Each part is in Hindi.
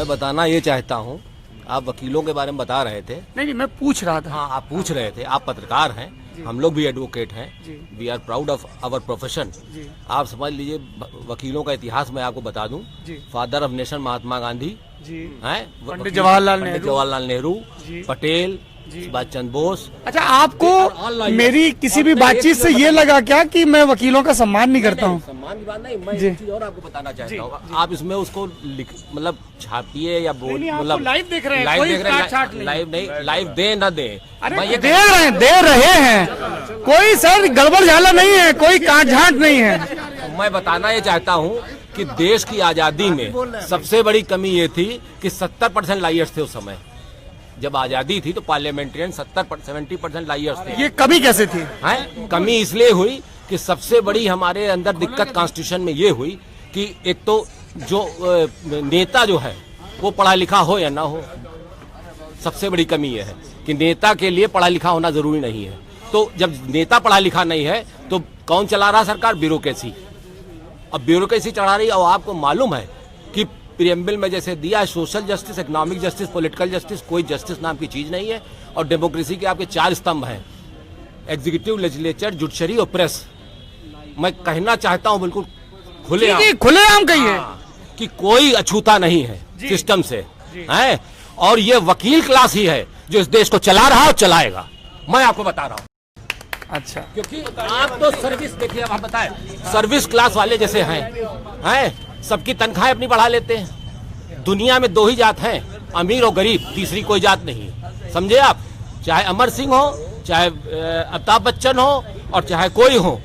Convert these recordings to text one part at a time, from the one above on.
मैं बताना ये चाहता हूँ, आप वकीलों के बारे में बता रहे थे। नहीं, मैं पूछ रहा था। हाँ, आप पूछ रहे थे, आप पत्रकार हैं, हम लोग भी एडवोकेट हैं, we are proud of our profession. आप समझ लीजिए, वकीलों का इतिहास मैं आपको बता दूं, father of nation Mahatma Gandhi हैं, पंडित जवाहरलाल नेहरू, पटेल, सुभाष चंद्र बोस। अच्छा, आपको मेरी किसी भी बातचीत से ये लगा क्या कि मैं वकीलों का सम्मान नहीं करता हूँ? सम्मान की बात नहीं, मैं एक चीज और आपको बताना चाहता हूँ। आप इसमें उसको मतलब छापिए या बोल, मतलब लाइव देख रहे हैं, लाइव नहीं, लाइव दे न दे, दे रहे हैं, कोई सर गड़बड़ झाला नहीं है, कोई काट झांट नहीं है। मैं बताना ये चाहता हूँ कि देश की आजादी में सबसे बड़ी कमी ये थी कि 70% लायर्स थे उस समय। जब आजादी थी तो पार्लियामेंट्रियन 70% लायर्स थे। ये कमी कैसे थी? कमी इसलिए हुई कि सबसे बड़ी हमारे अंदर दिक्कत कॉन्स्टिट्यूशन में ये हुई कि एक तो जो नेता जो है वो पढ़ा लिखा हो या ना हो, सबसे बड़ी कमी यह है कि नेता के लिए पढ़ा लिखा होना जरूरी नहीं है। तो जब नेता पढ़ा लिखा नहीं है तो कौन चला रहा सरकार? ब्यूरोक्रेसी। अब ब्यूरोक्रेसी चढ़ा रही है। और आपको मालूम है कि प्रियम्बल में जैसे दिया है, social justice, economic justice, political justice, कोई जस्टिस नाम की चीज नहीं है। और डेमोक्रेसी के आपके 4 स्तंभ हैं, एग्जीक्यूटिव, लेजिस्लेचर, जुडिशरी और प्रेस। मैं कहना चाहता हूं बिल्कुल खुलेआम कहिए कि कोई अछूता नहीं है सिस्टम से, है। और ये वकील क्लास ही है जो इस देश को चला रहा और चलाएगा, मैं आपको बता रहा हूँ। अच्छा, क्योंकि आप तो सर्विस देखिए, आप बताएं, सर्विस क्लास वाले जैसे हैं, सबकी तनख्वाहें अपनी बढ़ा लेते हैं। दुनिया में 2 ही जात हैं, अमीर और गरीब, तीसरी कोई जात नहीं है, समझे आप। चाहे अमर सिंह हो, चाहे अमिताभ बच्चन हो, और चाहे कोई हो,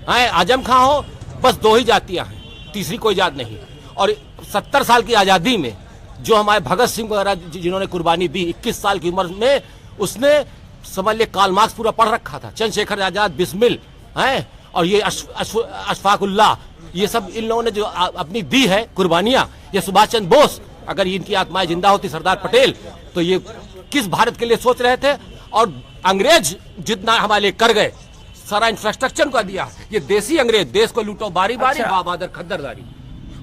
आजम खां हो, बस 2 ही जातियां हैं, तीसरी कोई जात नहीं। और 70 साल की आजादी में जो हमारे भगत सिंह वगैरह जिन्होंने कुर्बानी दी, 21 साल की उम्र में, उसने समझ लिए कार्ल मार्क्स पूरा पढ़ रखा था, चंद्रशेखर आजाद, बिस्मिल, हैं, और ये अशफाकुल्लाह, ये सब इन लोगों ने जो अपनी दी है कुर्बानियां, ये सुभाष चंद्र बोस, अगर इनकी आत्माएं जिंदा होती, सरदार पटेल, तो ये किस भारत के लिए सोच रहे थे। और अंग्रेज जितना हमारे लिए कर गए, सारा इंफ्रास्ट्रक्चर को दिया, ये देसी अंग्रेज देश को लूटो बारी बारी, बाबादर खद्दरदारी।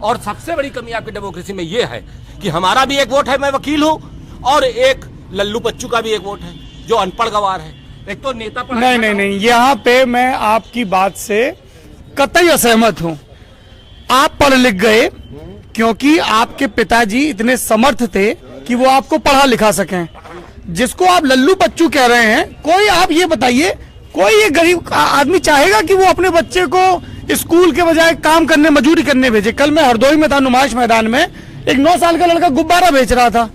और सबसे बड़ी कमी आपकी डेमोक्रेसी में ये है कि हमारा भी एक वोट है, मैं वकील हूँ, और एक लल्लू बच्चू का भी एक वोट है जो अनपढ़ गवार है। एक तो नेता नहीं, यहाँ पे मैं आपकी बात से कतई असहमत हूँ। आप पढ़ लिख गए क्योंकि आपके पिताजी इतने समर्थ थे कि वो आपको पढ़ा लिखा सकें। जिसको आप लल्लू बच्चू कह रहे हैं, कोई आप ये बताइए, कोई ये गरीब आदमी चाहेगा कि वो अपने बच्चे को स्कूल के बजाय काम करने, मजदूरी करने भेजे? कल मैं हरदोई में था, नुमाइश मैदान में, एक 9 साल का लड़का गुब्बारा बेच रहा था।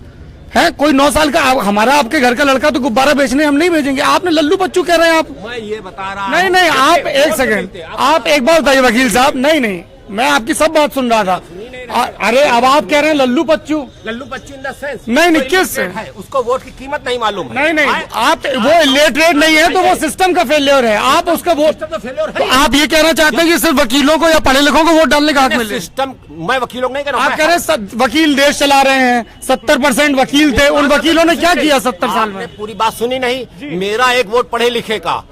है कोई 9 साल का, हमारा आपके घर का लड़का तो गुब्बारा बेचने हम नहीं भेजेंगे। आपने लल्लू बच्चू कह रहे हैं आप। मैं ये बता रहा नहीं, आप एक सेकंड, आप एक बार बताइए वकील साहब। नहीं, मैं आपकी सब बात सुन रहा था। अरे अब आप कह रहे हैं लल्लू बच्चू इन द सेंस, नहीं किस है, उसको वोट की कीमत नहीं मालूम है। नहीं, आप वो इलिटरेट नहीं है तो वो सिस्टम का फेलियर है। आप उसका वोट तो आप ये कहना चाहते हैं कि सिर्फ वकीलों को या पढ़े लिखों को वोट डालने का हक मिले? सिस्टम, मैं वकीलों को नहीं कह रहा हूं। आप कह रहे हैं वकील देश चला रहे हैं, 70% वकील थे, उन वकीलों ने क्या किया 70 साल में? पूरी बात सुनी नहीं। मेरा एक वोट पढ़े लिखे का,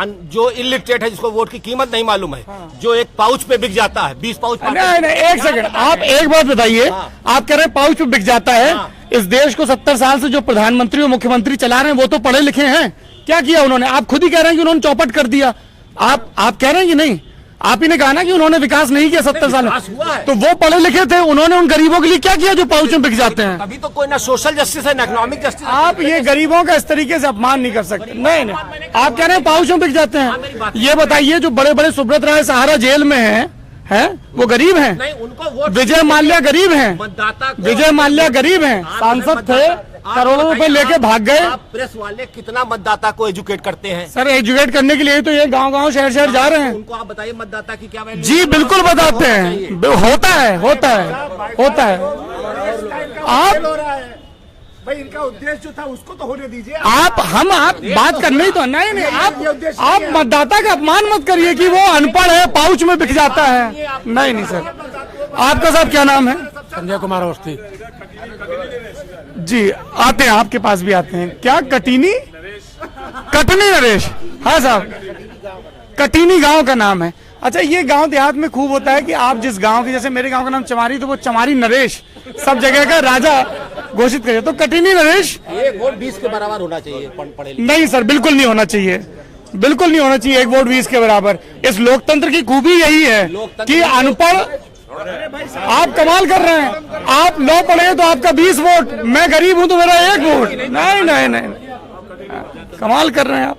जो इलिटरेट है, जिसको वोट की कीमत नहीं मालूम है, जो एक पाउच पे बिक जाता है, 20 पाउच। नहीं, एक सेकंड, आप एक बात बताइए। आप कह रहे हैं पाउच पे बिक जाता है। इस देश को 70 साल से जो प्रधानमंत्री और मुख्यमंत्री चला रहे हैं वो तो पढ़े लिखे हैं। क्या किया उन्होंने? आप खुद ही कह रहे हैं कि उन्होंने चौपट कर दिया। आप कह रहे हैं कि नहीं? आप ही ने कहा ना कि उन्होंने विकास नहीं किया 70 साल में, तो वो पढ़े लिखे थे, उन्होंने उन गरीबों के लिए क्या किया जो पाउच में बिक जाते हैं? अभी तो कोई ना सोशल जस्टिस है ना इकोनॉमिक जस्टिस। आप ये गरीबों का इस तरीके से अपमान नहीं कर सकते। नहीं, आप कह रहे हैं पाउच में बिक जाते हैं। ये बताइए, जो बड़े बड़े सुब्रत राय सहारा जेल में हैं, वो गरीब हैं? नहीं, उनको वोट। विजय माल्या गरीब हैं, विजय माल्या गरीब हैं, सांसद थे, करोड़ों रुपए लेके भाग गए। प्रेस वाले कितना मतदाता को एजुकेट करते हैं? सर, एजुकेट करने के लिए तो ये गांव-गांव, शहर-शहर जा रहे हैं। उनको आप बताइए मतदाता की क्या वैल्यू? जी बिल्कुल बताते हैं, होता है। आप भाई, इनका उद्देश्य जो था उसको तो होने दीजिए। आप बात करने ही तो नहीं, आप मतदाता का अपमान मत करिए कि वो अनपढ़ है, पाउच में बिक जाता है। नहीं सर। आपका साहब क्या नाम है? संजय कुमार अवस्थी जी। आते हैं, आपके पास भी आते हैं। क्या कटनी नरेश? हाँ साहब, कटनी गांव का नाम है। अच्छा, ये गांव देहात में खूब होता है कि आप जिस गांव के, जैसे मेरे गांव का नाम चमारी, तो वो चमारी नरेश सब जगह का राजा घोषित करे। तो कठिनी नरेश, एक वोट 20 के बराबर होना चाहिए पढ़े लिखे। नहीं सर, बिल्कुल नहीं होना चाहिए, बिल्कुल नहीं होना चाहिए एक वोट 20 के बराबर। इस लोकतंत्र की खूबी यही है कि अनपढ़, आप कमाल कर रहे हैं, आप लॉ पढ़े तो आपका 20 वोट, मैं गरीब हूं तो मेरा 1 वोट। नहीं नहीं नहीं, कमाल कर रहे हैं आप।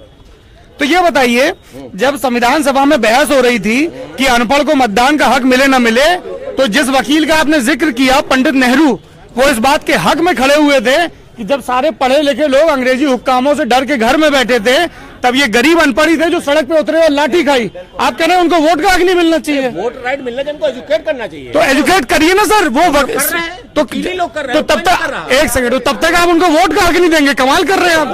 तो ये बताइए, जब संविधान सभा में बहस हो रही थी कि अनपढ़ को मतदान का हक मिले न मिले, तो जिस वकील का आपने जिक्र किया, पंडित नेहरू, वो इस बात के हक में खड़े हुए थे कि जब सारे पढ़े लिखे लोग अंग्रेजी हुक्कामों से डर के घर में बैठे थे, तब ये गरीब अनपढ़ ही थे जो सड़क पे उतरे और लाठी खाई। आप कह रहे हैं उनको वोट का हक नहीं मिलना चाहिए? वोट राइट मिलना चाहिए, उनको एजुकेट करना चाहिए। तो एजुकेट करिए ना सर, वो तो कितने लोग कर रहे हैं? तो तब तक, एक सेकंड, तो तब तक आप उनको वोट का हक नहीं देंगे? कमाल कर रहे हैं आप।